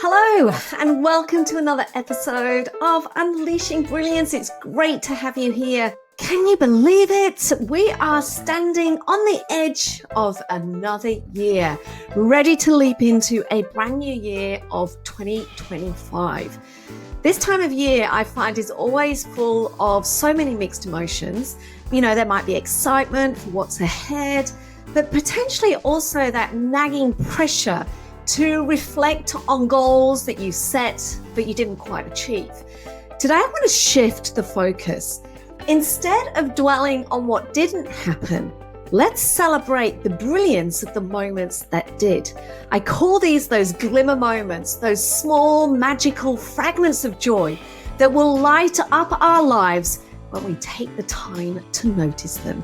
Hello and welcome to another episode of Unleashing Brilliance. It's great to have you here. Can you believe it? We are standing on the edge of another year, ready to leap into a brand new year of 2025. This time of year I find is always full of so many mixed emotions. You know, there might be excitement for what's ahead, but potentially also that nagging pressure to reflect on goals that you set but you didn't quite achieve. Today I want to shift the focus. Instead of dwelling on what didn't happen, let's celebrate the brilliance of the moments that did. I call these those glimmer moments, those small magical fragments of joy that will light up our lives when we take the time to notice them.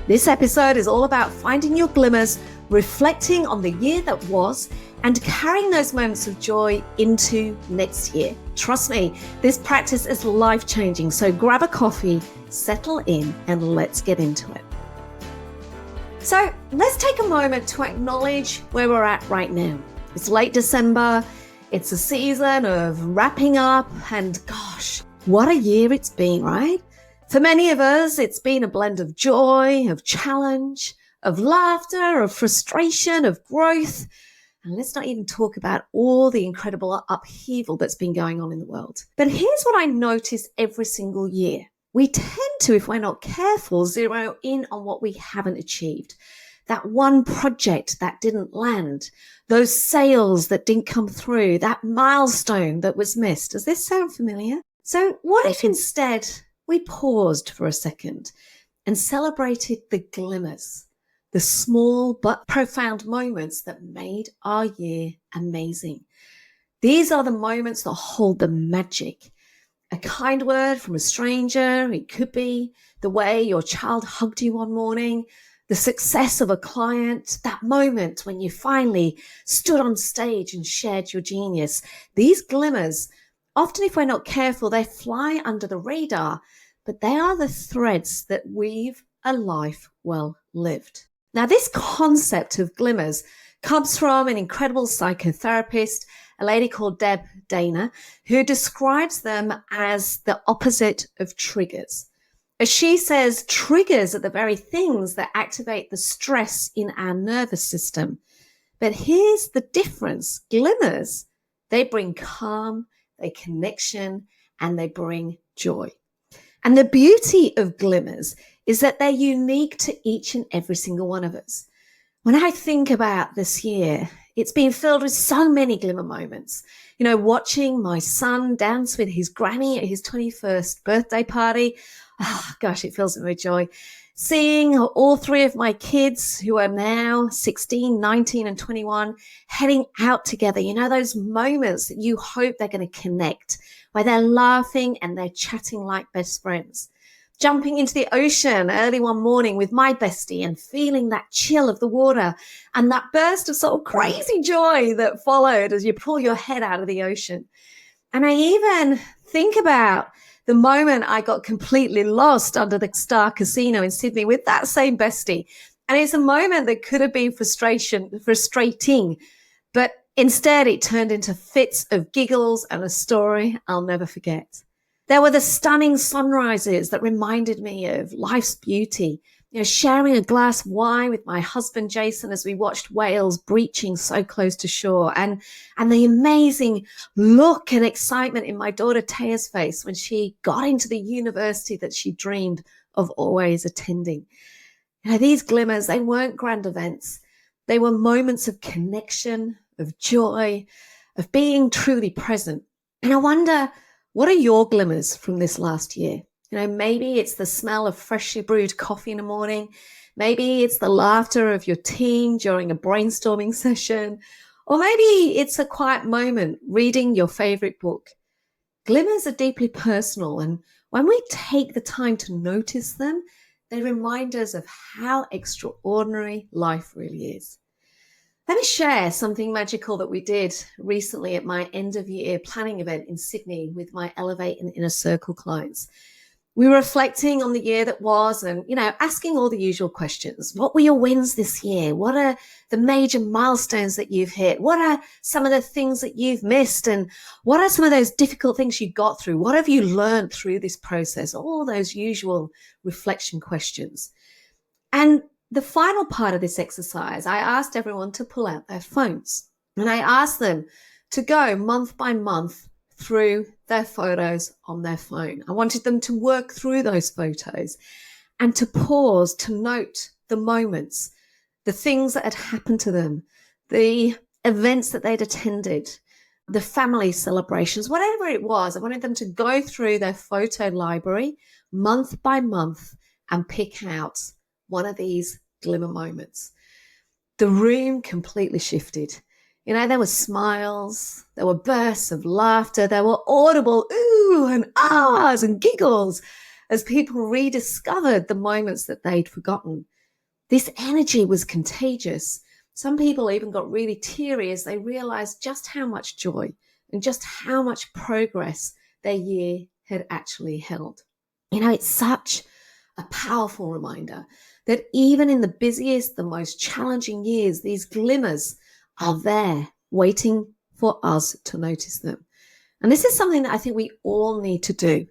This episode is all about finding your glimmers, reflecting on the year that was, and carrying those moments of joy into next year. Trust me, this practice is life-changing. So grab a coffee, settle in, and let's get into it. So let's take a moment to acknowledge where we're at right now. It's late December. It's a season of wrapping up, and gosh, what a year it's been, right? For many of us, it's been a blend of joy, of challenge, of laughter, of frustration, of growth. And let's not even talk about all the incredible upheaval that's been going on in the world. But here's what I notice every single year. We tend to, if we're not careful, zero in on what we haven't achieved. That one project that didn't land, those sales that didn't come through, that milestone that was missed. Does this sound familiar? So what if instead we paused for a second and celebrated the glimmers? The small but profound moments that made our year amazing. These are the moments that hold the magic. A kind word from a stranger, it could be the way your child hugged you one morning, the success of a client, that moment when you finally stood on stage and shared your genius. These glimmers, often if we're not careful, they fly under the radar, but they are the threads that weave a life well lived. Now, this concept of glimmers comes from an incredible psychotherapist, a lady called Deb Dana, who describes them as the opposite of triggers. As she says, triggers are the very things that activate the stress in our nervous system. But here's the difference. Glimmers, they bring calm, they connection, and they bring joy. And the beauty of glimmers is that they're unique to each and every single one of us. When I think about this year, it's been filled with so many glimmer moments. You know, watching my son dance with his granny at his 21st birthday party. Oh, gosh, it fills me with joy. Seeing all three of my kids, who are now 16, 19, and 21, heading out together. You know, those moments that you hope they're going to connect, where they're laughing and they're chatting like best friends. Jumping into the ocean early one morning with my bestie and feeling that chill of the water and that burst of sort of crazy joy that followed as you pull your head out of the ocean. And I even think about the moment I got completely lost under the Star Casino in Sydney with that same bestie. And it's a moment that could have been frustrating, but instead it turned into fits of giggles and a story I'll never forget. There were the stunning sunrises that reminded me of life's beauty. You know, sharing a glass of wine with my husband, Jason, as we watched whales breaching so close to shore, and the amazing look and excitement in my daughter Taya's face when she got into the university that she dreamed of always attending. You know, these glimmers, they weren't grand events. They were moments of connection, of joy, of being truly present. And I wonder, what are your glimmers from this last year? You know, maybe it's the smell of freshly brewed coffee in the morning. Maybe it's the laughter of your team during a brainstorming session. Or maybe it's a quiet moment reading your favorite book. Glimmers are deeply personal, and when we take the time to notice them, they remind us of how extraordinary life really is. Let me share something magical that we did recently at my end of year planning event in Sydney with my Elevate and Inner Circle clients. We're reflecting on the year that was and, asking all the usual questions. What were your wins this year? What are the major milestones that you've hit? What are some of the things that you've missed? And what are some of those difficult things you got through? What have you learned through this process? All those usual reflection questions. And the final part of this exercise, I asked everyone to pull out their phones. And I asked them to go month by month through their photos on their phone. I wanted them to work through those photos and to pause, to note the moments, the things that had happened to them, the events that they'd attended, the family celebrations, whatever it was. I wanted them to go through their photo library month by month and pick out one of these glimmer moments. The room completely shifted. There were smiles, there were bursts of laughter, there were audible ooh and ahs and giggles as people rediscovered the moments that they'd forgotten. This energy was contagious. Some people even got really teary as they realized just how much joy and just how much progress their year had actually held. It's such a powerful reminder that even in the busiest, the most challenging years, these glimmers are there waiting for us to notice them. And this is something that I think we all need to do.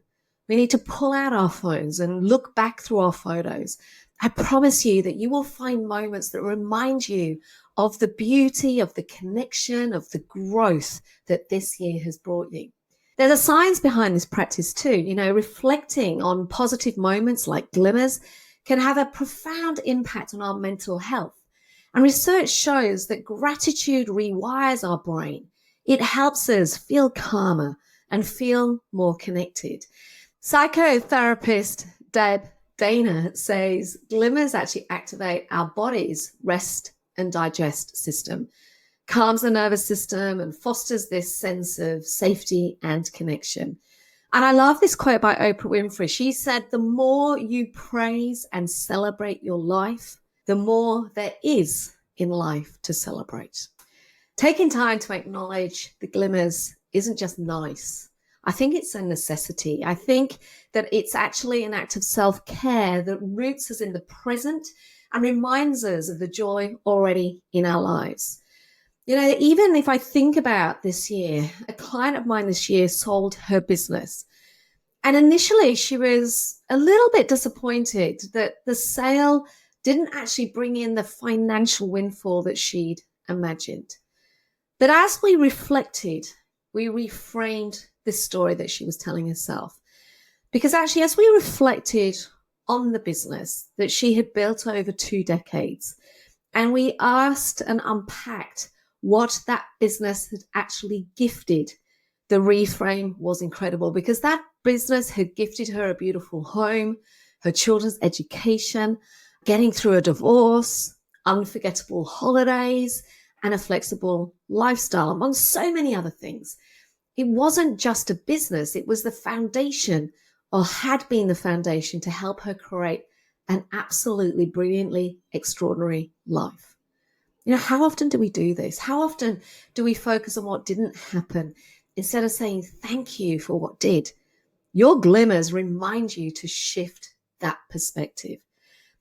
We need to pull out our phones and look back through our photos. I promise you that you will find moments that remind you of the beauty, of the connection, of the growth that this year has brought you. There's a science behind this practice too. Reflecting on positive moments like glimmers can have a profound impact on our mental health. And research shows that gratitude rewires our brain. It helps us feel calmer and feel more connected. Psychotherapist Deb Dana says glimmers actually activate our body's rest and digest system, calms the nervous system and fosters this sense of safety and connection. And I love this quote by Oprah Winfrey. She said, the more you praise and celebrate your life, the more there is in life to celebrate. Taking time to acknowledge the glimmers isn't just nice. I think it's a necessity. I think that it's actually an act of self-care that roots us in the present and reminds us of the joy already in our lives. Even if I think about this year, a client of mine this year sold her business. And initially she was a little bit disappointed that the sale didn't actually bring in the financial windfall that she'd imagined. But as we reflected, we reframed this story that she was telling herself. Because actually, as we reflected on the business that she had built over 2 decades, and we asked and unpacked what that business had actually gifted, the reframe was incredible, because that business had gifted her a beautiful home, her children's education, getting through a divorce, unforgettable holidays, and a flexible lifestyle, among so many other things. It wasn't just a business, it was the foundation, or had been the foundation, to help her create an absolutely brilliantly extraordinary life. How often do we do this? How often do we focus on what didn't happen instead of saying thank you for what did? Your glimmers remind you to shift that perspective.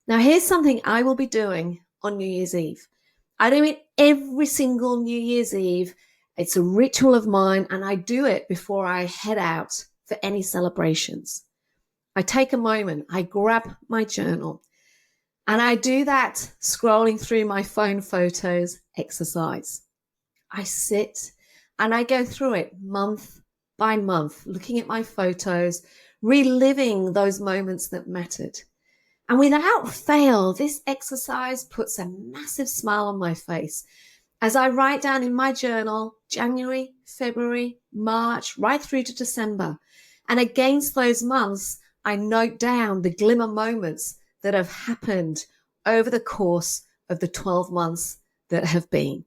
Now, here's something I will be doing on New Year's Eve. I do it every single New Year's Eve. It's a ritual of mine, and I do it before I head out for any celebrations. I take a moment, I grab my journal, and I do that scrolling through my phone photos exercise. I sit and I go through it month by month, looking at my photos, reliving those moments that mattered. And without fail, this exercise puts a massive smile on my face as I write down in my journal January, February, March, right through to December. And against those months, I note down the glimmer moments that have happened over the course of the 12 months that have been.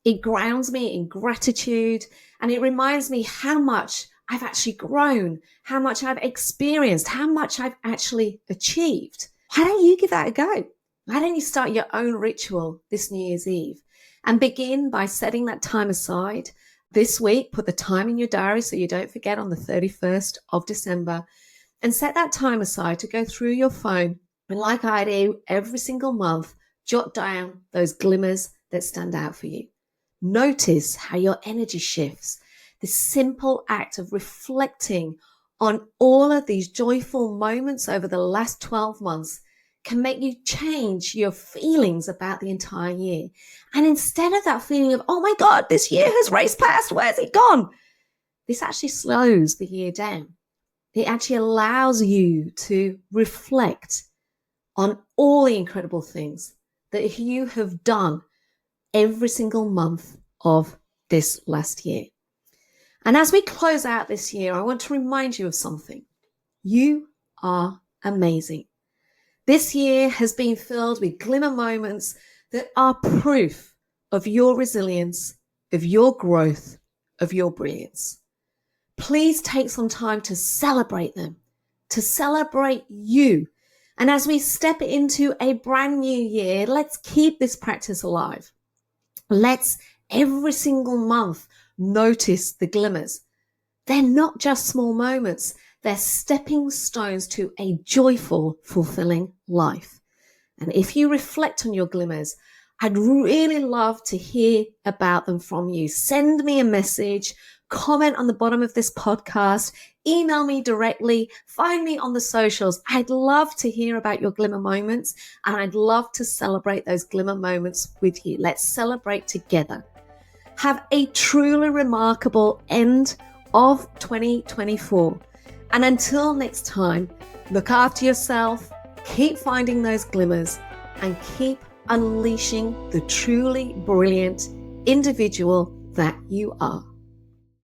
It grounds me in gratitude, and it reminds me how much I've actually grown, how much I've experienced, how much I've actually achieved. Why don't you give that a go? Why don't you start your own ritual this New Year's Eve and begin by setting that time aside this week? Put the time in your diary so you don't forget on the 31st of December. and set that time aside to go through your phone. And like I do every single month, jot down those glimmers that stand out for you. Notice how your energy shifts. The simple act of reflecting on all of these joyful moments over the last 12 months can make you change your feelings about the entire year. And instead of that feeling of, oh my God, this year has raced past, where's it gone? This actually slows the year down. It actually allows you to reflect on all the incredible things that you have done every single month of this last year. And as we close out this year, I want to remind you of something. You are amazing. This year has been filled with glimmer moments that are proof of your resilience, of your growth, of your brilliance. Please take some time to celebrate them, to celebrate you. And as we step into a brand new year, let's keep this practice alive. Let's every single month notice the glimmers. They're not just small moments. They're stepping stones to a joyful, fulfilling life. And if you reflect on your glimmers, I'd really love to hear about them from you. Send me a message, comment on the bottom of this podcast, email me directly, find me on the socials. I'd love to hear about your glimmer moments, and I'd love to celebrate those glimmer moments with you. Let's celebrate together. Have a truly remarkable end of 2024. And until next time, look after yourself, keep finding those glimmers, and keep unleashing the truly brilliant individual that you are.